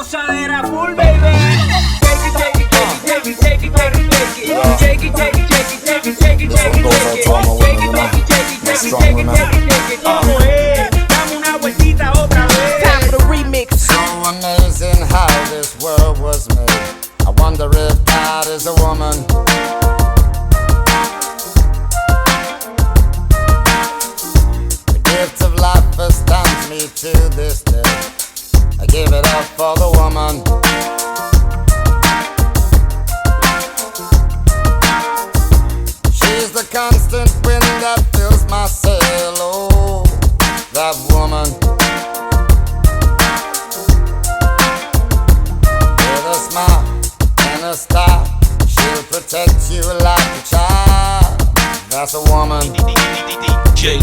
gozadera full, baby. Take it, take it, take it, take it, take it, take it, take it, take it, take it, take it, take it, take it, take it, take it, dame una vueltita otra vez. Time for the remix. So amazing how this world was made. I wonder if God is a woman. The gift of life astounds me to this day. I give it up for the woman. She's the constant wind that fills my sail. Oh, that woman. With a smile and a style, she'll protect you like a child. That's a woman. DJ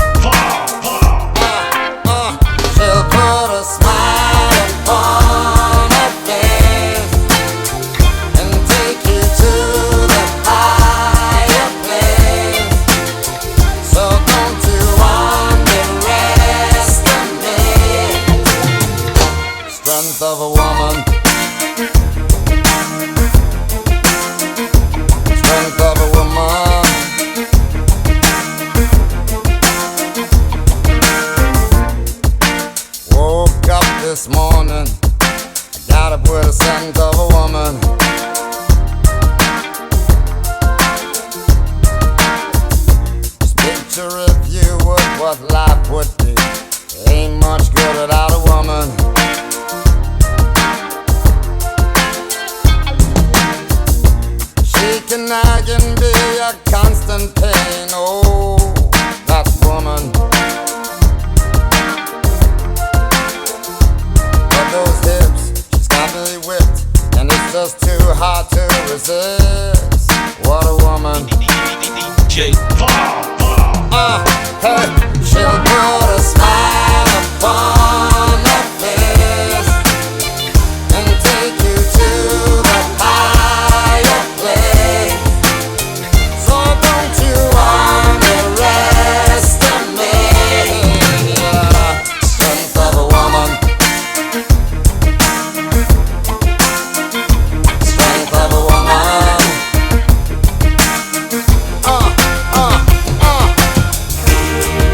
She'll put a smile upon her face and take you to the higher place. So don't you underestimate the strength of a woman. Strength of a woman. Woke up this morning, I got up with a scent of a woman. Just picture if you would what life would be. Ain't much good without a woman. She can nag and be a constant pain. Oh, that woman. Those hips, she's got me whipped, and it's just too hard to resist. What a woman. DJ Hey, she'll put a smile upon her face and take you to the higher place. So don't you underestimate the strength of a woman. Strength of a woman.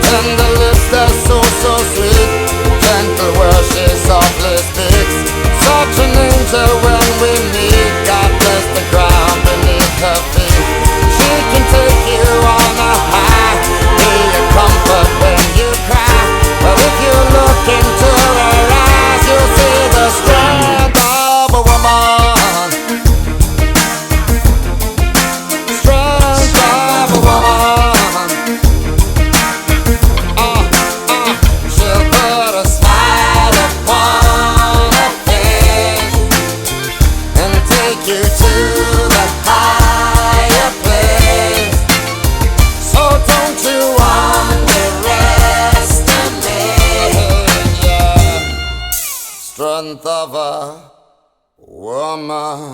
Tender lips that so sweet. Gentle where she softly speaks. Such an angel when we meet. God bless the ground beneath her feet. She can take you on a high, be a comfort when you cry. But if you look into her eyes, you'll see the strength of a woman. Strength of a woman. She'll put a smile upon her face and take you to the higher place. So don't you underestimate the strength of a woman.